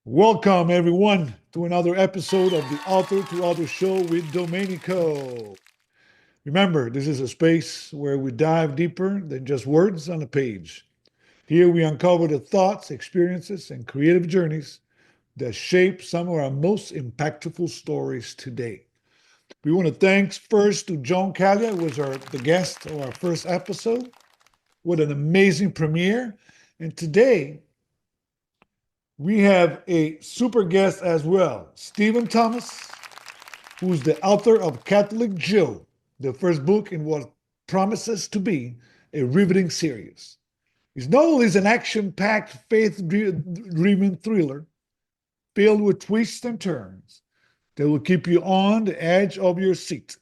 Welcome, everyone, to another episode of the Author to Author Show with Domenico. Remember, this is a space where we dive deeper than just words on a page. Here we uncover the thoughts, experiences, and creative journeys that shape some of our most impactful stories today. We want to thank first to John Calia, who was the guest of our first episode. What an amazing premiere. And today, we have a super guest as well, Stephen Thomas, who's the author of Catholic Joe, the first book in what promises to be a riveting series. His novel is an action-packed, faith-driven thriller filled with twists and turns that will keep you on the edge of your seat.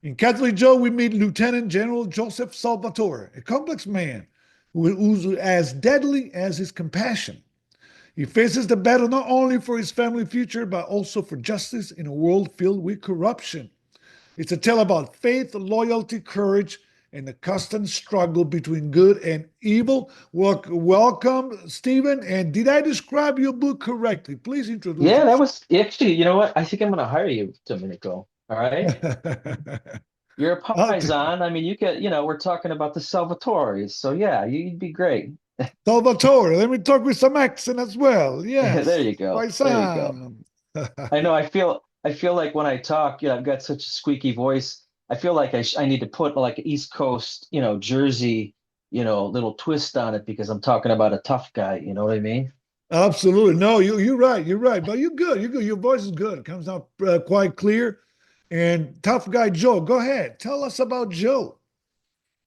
In Catholic Joe, we meet Lieutenant General Joseph Salvatore, a complex man who's as deadly as his compassion. He faces the battle not only for his family future, but also for justice in a world filled with corruption. It's a tale about faith, loyalty, courage, and the constant struggle between good and evil. Welcome, Stephen. And did I describe your book correctly? Please introduce Yeah, that yourself. was actually, you know what? I think I'm going to hire you, Domenico. All right. You're a Okay. paisan. I mean, we're talking about the Salvatores. So yeah, you'd be great. Salvatore, let me talk with some accent as well. There Yes. you go. There you go. Paisan. I know. I feel like when I talk, I've got such a squeaky voice. I feel like I need to put like an East Coast, Jersey, little twist on it because I'm talking about a tough guy. You know what I mean? Absolutely. No, you're right. You're right. But you're good. You're good. Your voice is good. It comes out quite clear. And tough guy Joe, go ahead. Tell us about Joe.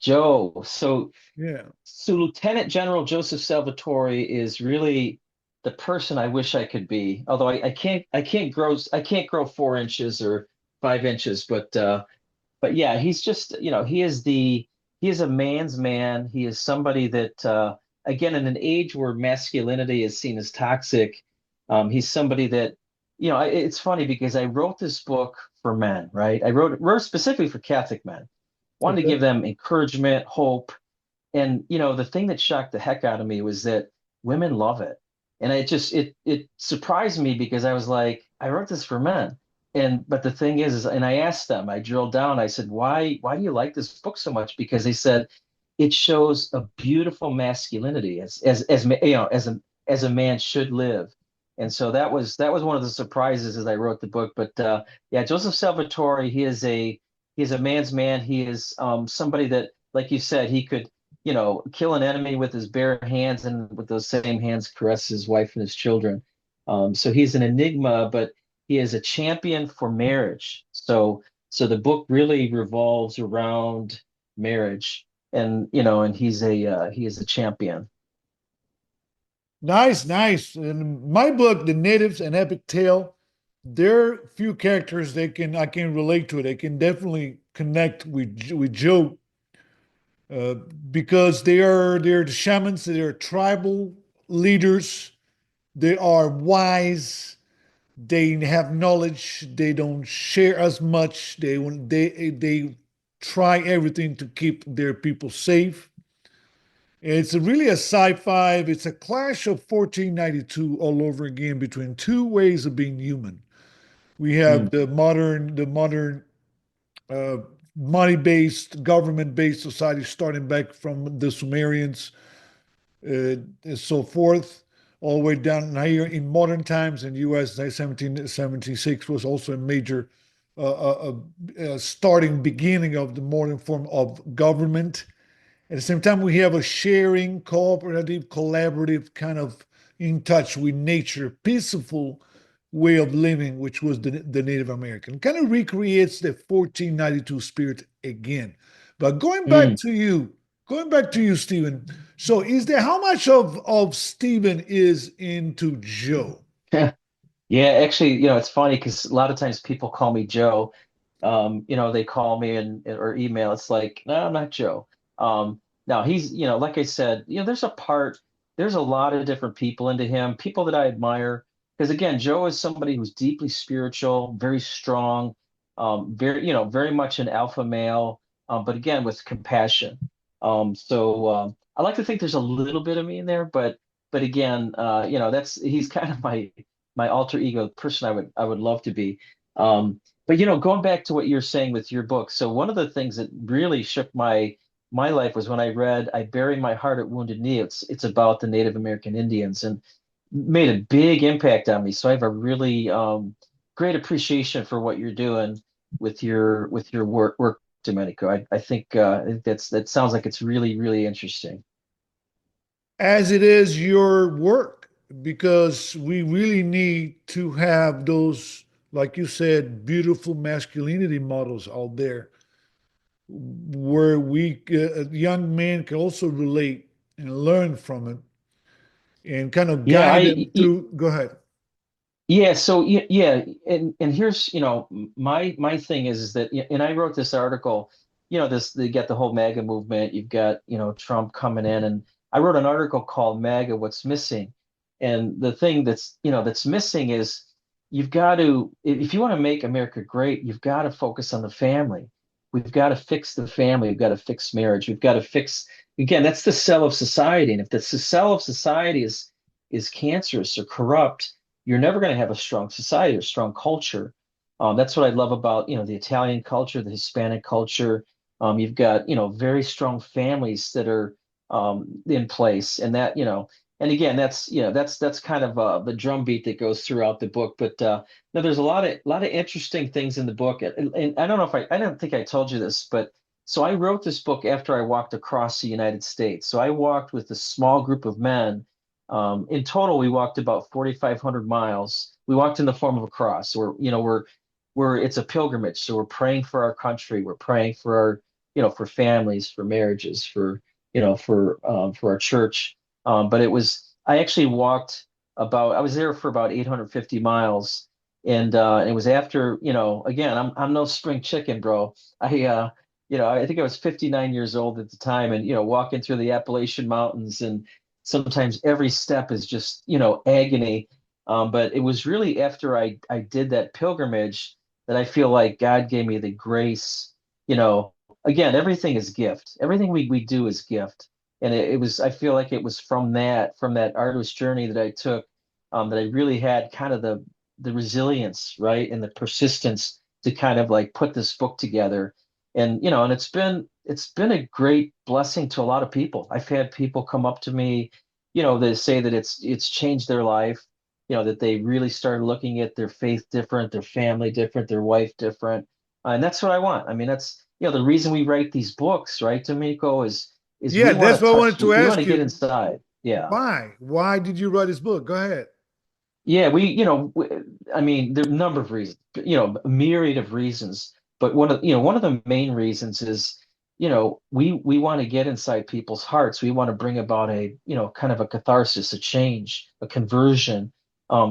Joe. So Yeah. So Lieutenant General Joseph Salvatore is really the person I wish I could be. Although I can't grow 4 inches or 5 inches, but yeah, he's just, he is a man's man. He is somebody that again, in an age where masculinity is seen as toxic, he's somebody that, it's funny because I wrote this book for men, right? I wrote specifically for Catholic men. Wanted to Okay. give them encouragement, hope, and the thing that shocked the heck out of me was that women love it. And it surprised me because I was like, I wrote this for men. But the thing is, and I asked them, I drilled down, I said, why do you like this book so much? Because they said it shows a beautiful masculinity as a man should live. And so that was one of the surprises as I wrote the book. But yeah, Joseph Salvatore, he is a man's man. He is somebody that, like you said, he could kill an enemy with his bare hands and with those same hands caress his wife and his children. So he's an enigma, but he is a champion for marriage. So the book really revolves around marriage, and he is a champion. Nice, nice. In my book, The Natives, an Epic Tale, there are few characters I can relate to. They can definitely connect with Joe uh, because they're the shamans, they're tribal leaders, they are wise, they have knowledge, they don't share as much, they try everything to keep their people safe. It's really a sci-fi. It's a clash of 1492 all over again between two ways of being human. We have Mm, the modern uh, money-based, government-based society starting back from the Sumerians and so forth, all the way down here in modern times in U.S. 1776 was also a major starting beginning of the modern form of government. At the same time, we have a sharing, cooperative, collaborative kind of in touch with nature, peaceful way of living, which was the Native American. Kind of recreates the 1492 spirit again. But mm. going back to you, Stephen. So, is there how much of Stephen is into Joe? Yeah, actually, it's funny because a lot of times people call me Joe. They call me or email. It's like, no, I'm not Joe. Now he's, like I said, there's a lot of different people into him, people that I admire. Because again, Joe is somebody who's deeply spiritual, very strong, very much an alpha male, but again with compassion. So I like to think there's a little bit of me in there, but but again, that's he's kind of my alter ego person I would love to be. But going back to what you're saying with your book, so one of the things that really shook my life was when I read "I Bury My Heart at Wounded Knee." It's about the Native American Indians and made a big impact on me. So I have a really great appreciation for what you're doing with your work, Domenico. I think that sounds like it's really, really interesting. As it is your work, because we really need to have those, like you said, beautiful masculinity models out there where young men can also relate and learn from it and kind of Yeah, guide them through. Go ahead. yeah, so yeah, and here's, my thing is that, and I wrote this article, they get the whole MAGA movement, you've got, Trump coming in, and I wrote an article called MAGA, What's Missing? And the thing that's missing is you've got to, if you want to make America great, you've got to focus on the family. We've got to fix the family. We've got to fix marriage. We've got to fix, again, that's the cell of society. And if the cell of society is cancerous or corrupt, you're never going to have a strong society or strong culture. That's what I love about, the Italian culture, the Hispanic culture. You've got, very strong families that are in place, and and again, that's kind of the drumbeat that goes throughout the book. But no, there's a lot of interesting things in the book, and I don't know if I don't think I told you this, but so I wrote this book after I walked across the United States. So I walked with a small group of men. In total, we walked about 4,500 miles. We walked in the form of a cross. We're it's a pilgrimage. So we're praying for our country. We're praying for for families, for marriages, for our church. But I actually I was there for about 850 miles. And it was after, again, I'm no spring chicken, bro. I think I was 59 years old at the time, and walking through the Appalachian Mountains, and sometimes every step is just agony. But it was really after I did that pilgrimage that I feel like God gave me the grace. Again, everything is gift. Everything we do is gift, and it was, I feel like it was from that arduous journey that I took, that I really had kind of the resilience, right, and the persistence to kind of like put this book together. And it's been a great blessing to a lot of people. I've had people come up to me, they say that it's changed their life, that they really started looking at their faith different, their family different, their wife different. And that's what I want. I mean, that's, the reason we write these books, right, Domenico, is Yeah, we want that's to what I wanted to we want ask to get you. inside. Yeah. Why? Why did you write this book? Go ahead. Yeah, I mean, there are a number of reasons, a myriad of reasons, but one of the main reasons is, we want to get inside people's hearts. We want to bring about a, kind of a catharsis, a change, a conversion,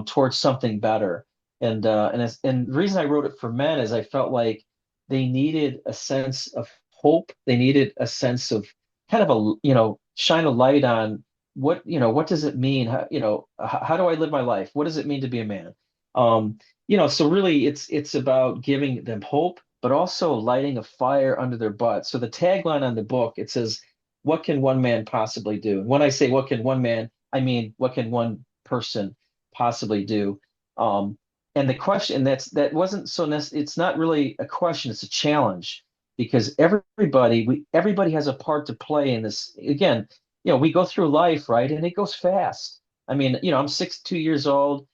towards something better. And the reason I wrote it for men is I felt like they needed a sense of hope. They needed a sense of kind of shine a light on what does it mean? How do I live my life? What does it mean to be a man? So really it's about giving them hope, but also lighting a fire under their butt. So the tagline on the book, it says, "What can one man possibly do?" And when I say what can one man, I mean what can one person possibly do? Um, and the question that wasn't so it's not really a question, it's a challenge, because everybody has a part to play in this. Again, we go through life, right? And it goes fast. I mean, I'm 62 years old.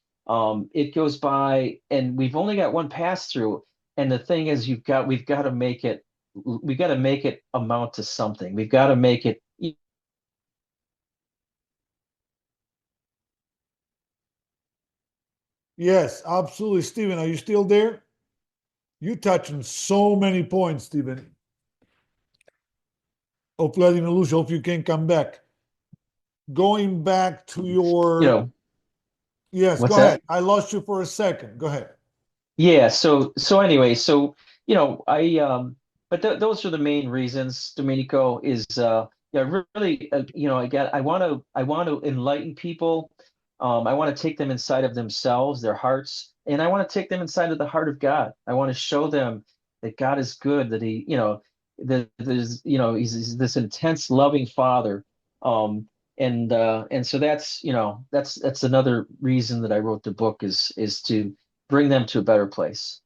It goes by, and we've only got one pass through. And the thing is, we've got to make it amount to something. We've got to make it. Yes, absolutely. Stephen, are you still there? You touching so many points, Stephen. Hopefully, I didn't lose you. Hope you can come back. Going back to You your, know, yes, go what's ahead. that? I lost you for a second. Go ahead. Yeah. So anyway, I but those are the main reasons. Domenico is yeah, really, again, I want to enlighten people. I want to take them inside of themselves, their hearts, and I want to take them inside of the heart of God. I want to show them that God is good, that He, that there's, he's this intense loving Father. And so that's, that's another reason that I wrote the book is to bring them to a better place.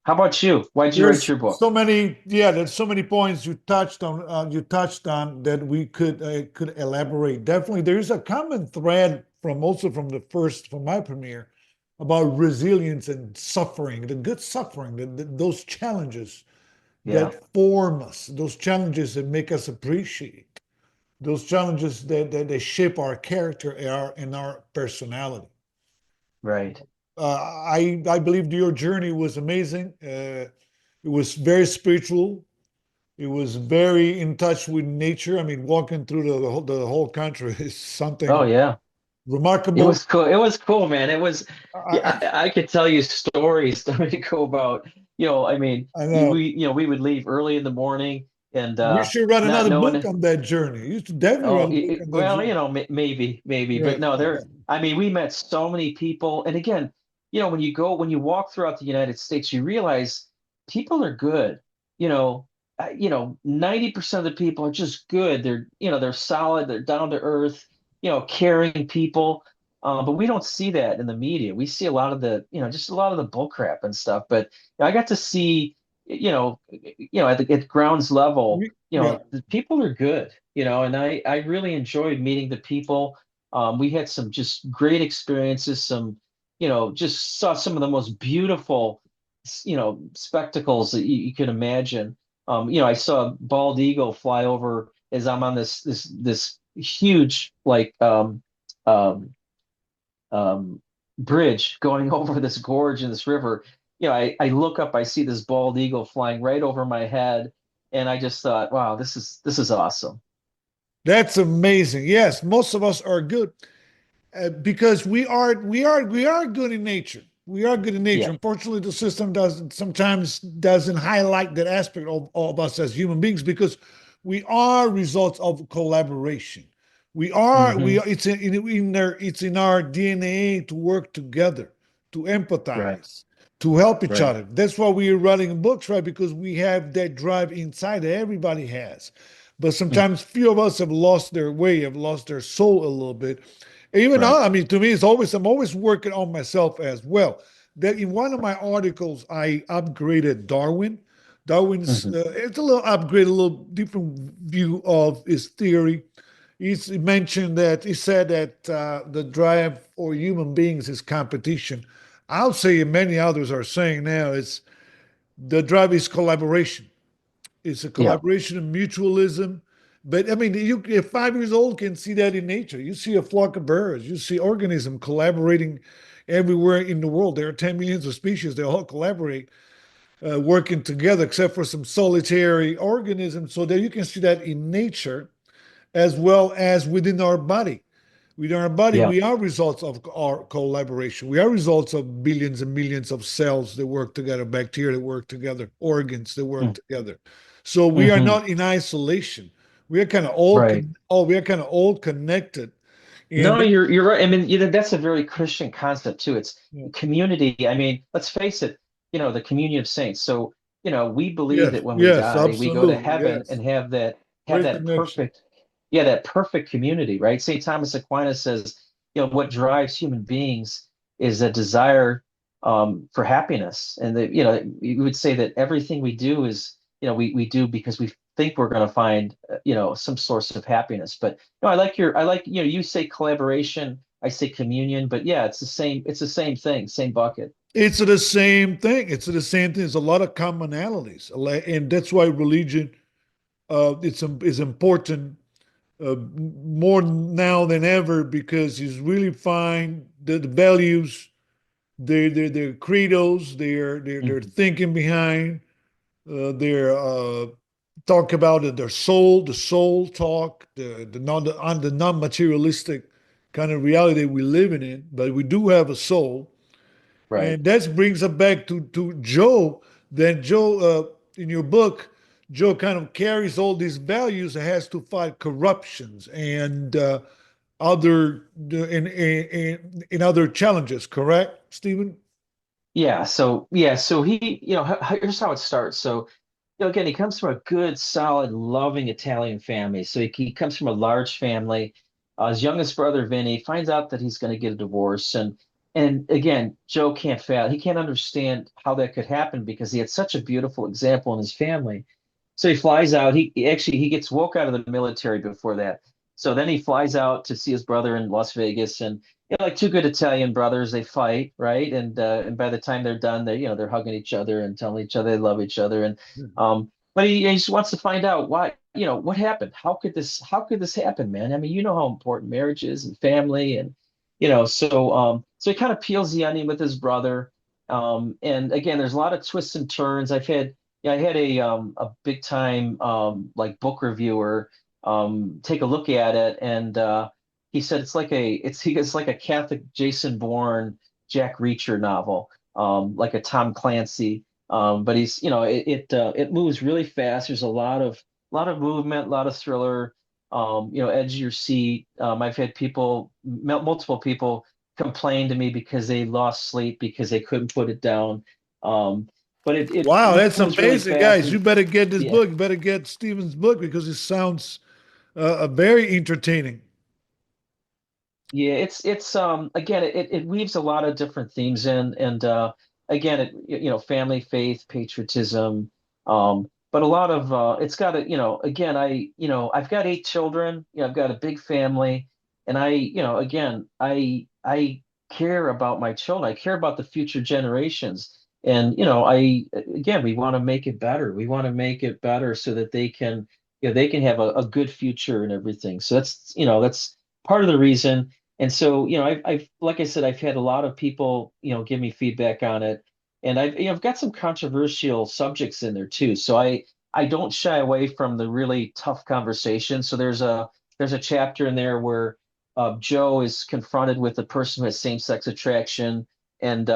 How about you? Why'd you write There's your book? so many, yeah, there's so many points you touched on that we could elaborate. Definitely, there's a common thread from also from the first, from my premiere, about resilience and suffering, the good suffering, those challenges Yeah, that form us, those challenges that make us appreciate, those challenges that they shape our character and our personality. right. I believe your journey was amazing. It was very spiritual. It was very in touch with nature. I mean, walking through the whole country is Oh something yeah. It remarkable. was cool. It was cool, man. It was, I, yeah, I could tell you stories, Domenico, about, I mean, I know. we would leave early in the morning and We should write not another book knowing. on that journey. You should definitely Oh, write a book on that well, journey. maybe, Yeah. but no, I mean, we met so many people. And again, when you walk throughout the United States, you realize people are good. 90% of the people are just good. They're solid, they're down to earth, caring people. But we don't see that in the media. We see a lot of just a lot of the bull crap and stuff. But I got to see, at grounds level, Yeah. the people are good, and I really enjoyed meeting the people. We had some just great experiences, just saw some of the most beautiful, spectacles that you could imagine. I saw a bald eagle fly over as I'm on this huge um, bridge going over this gorge and this river. I look up, I see this bald eagle flying right over my head, and I just thought, wow, this is awesome. That's amazing. Yes, most of us are good. Because we are good in nature. We are good in nature. Yeah. Unfortunately, the system doesn't sometimes doesn't highlight that aspect of us as human beings because we are results of collaboration. We Hmm. are it's in our DNA to work together, to Right. empathize, to help each Right. other. That's why we are writing books, right? Because we have that drive inside that everybody has. But Mm. sometimes few of us have lost their way, have lost their soul a little bit. Even Right. now, I mean, to me, I'm always working on myself as well. That in one of my articles, I upgraded Darwin. Darwin's Hmm. it's a little upgrade, a little different view of his theory. He mentioned that he said that the drive for human beings is competition. I'll say, and many others are saying now, it's the drive is collaboration. It's a Yeah. collaboration of mutualism. But I mean, a 5 years old can see that in nature. You see a flock of birds, you see organism collaborating everywhere in the world. There are 10 millions of species. They all collaborate, working together, except for some solitary organisms. So there you can see that in nature as well as within our body. Within our body, Yeah. we are results of our collaboration. We are results of billions and millions of cells that work together, bacteria that work together, organs that work together. So we are Hmm. not in isolation. We are kind of all Right. we are kind of all connected. No, And you're right. I mean, that's a very Christian concept too. It's yeah, community. I mean, let's face it, the communion of saints. So, we believe yes, that when we yes, die, we go to absolutely, heaven yes. and have Great that connection. perfect, yeah, that perfect community, right? St. Thomas Aquinas says, what drives human beings is a desire for happiness. And that, you would say that everything we do is, we do because we think we're going to find, some source of happiness. But no, I like, you say collaboration, I say communion, but yeah, it's the same thing, same bucket. It's the same thing. It's the same thing. There's a lot of commonalities, and that's why religion is important more now than ever because you really find the values, their credos, their Mhm. thinking behind, their talk about it, their soul, the soul talk, the non materialistic kind of reality we living in. But we do have a soul, Right. and that brings us back to Joe. Then Joe, in your book, Joe kind of carries all these values and has to fight corruptions and other in other challenges. Correct, Stephen? Yeah. So he, here's how it starts. So again, he comes from a good, solid, loving Italian family. So he comes from a large family. His youngest brother, Vinny, finds out that he's going to get a divorce. And again, Joe can't fail. He can't understand how that could happen because he had such a beautiful example in his family. So he flies out. He gets woke out of the military before that. So then he flies out to see his brother in Las Vegas, and like two good Italian brothers, they fight, right? And by the time they're done, they're hugging each other and telling each other they love each other. And but he just wants to find out why, what happened. How could this happen, man? I mean, you know how important marriage is and family, and so he kind of peels the onion with his brother. And again, there's a lot of twists and turns. I had a big time like book reviewer take a look at it, and he said it's like a Catholic Jason Bourne, Jack Reacher novel, like a Tom Clancy. But he's it moves really fast. There's a lot of movement, a lot of thriller. Edge of your seat. I've had multiple people complain to me because they lost sleep because they couldn't put it down. But it Wow, that's moves really amazing, fast, guys. You and better get this yeah. book. You better get Stephen's book because it sounds very entertaining. Yeah, it's again, it weaves a lot of different themes in, and again, family, faith, patriotism, but a lot of it's got a, again, I've got 8 children. I've got a big family, and again, I care about my children. I care about the future generations. And I again, we want to make it better. We want to make it better so that they can have a good future and everything. So that's part of the reason. And so, I've like I said, I've had a lot of people, give me feedback on it, and I've got some controversial subjects in there too. So I don't shy away from the really tough conversation. So there's a chapter in there where Joe is confronted with a person who has same-sex attraction, and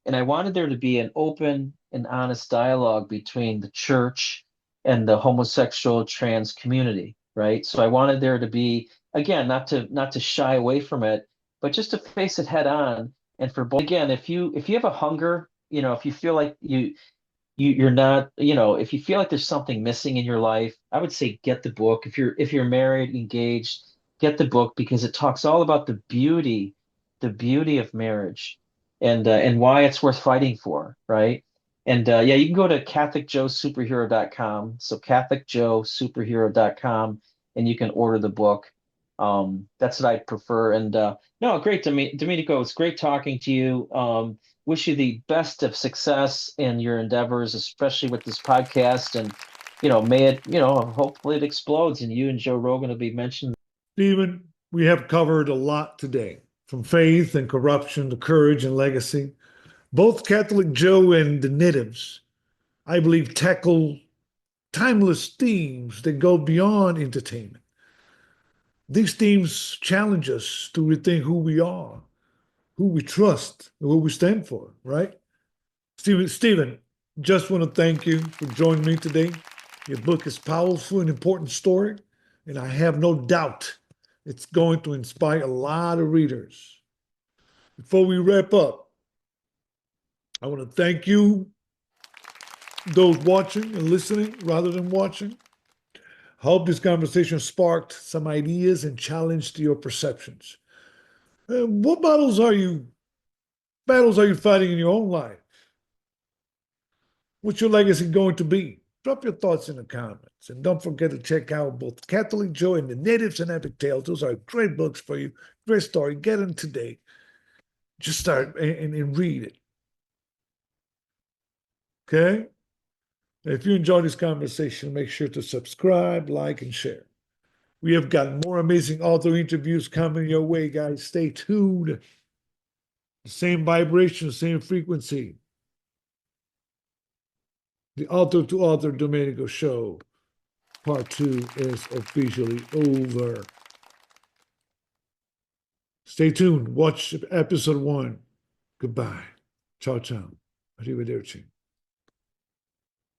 and I wanted there to be an open and honest dialogue between the church and the homosexual trans community, right? So I wanted there to be, again, not to shy away from it, but just to face it head on. And for both, again, if you have a hunger, if you feel like you're not, if you feel like there's something missing in your life, I would say get the book. If you're married, engaged, get the book because it talks all about the beauty of marriage, and why it's worth fighting for, right? And yeah, you can go to catholicjoesuperhero.com. So catholicjoesuperhero.com, and you can order the book. That's what I prefer. And no, great, Domenico. It's great talking to you. Wish you the best of success in your endeavors, especially with this podcast. And may it, hopefully it explodes, and you and Joe Rogan will be mentioned. Stephen, we have covered a lot today, from faith and corruption to courage and legacy. Both Catholic Joe and the natives, I believe, tackle timeless themes that go beyond entertainment. These themes challenge us to rethink who we are, who we trust, and who we stand for, right? Stephen, just want to thank you for joining me today. Your book is powerful and important story, and I have no doubt it's going to inspire a lot of readers. Before we wrap up, I want to thank you, those watching and listening rather than watching. I hope this conversation sparked some ideas and challenged your perceptions. What battles are you fighting in your own life? What's your legacy going to be? Drop your thoughts in the comments. And don't forget to check out both Catholic Joe and the Natives and Epic Tales. Those are great books for you. Great story. Get them today. Just start and read it. Okay? If you enjoyed this conversation, make sure to subscribe, like, and share. We have got more amazing author interviews coming your way, guys. Stay tuned. The same vibration, same frequency. The Author to Author Domenico Show, part 2 is officially over. Stay tuned. Watch episode 1. Goodbye. Ciao, ciao. Arrivederci.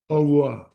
Au revoir.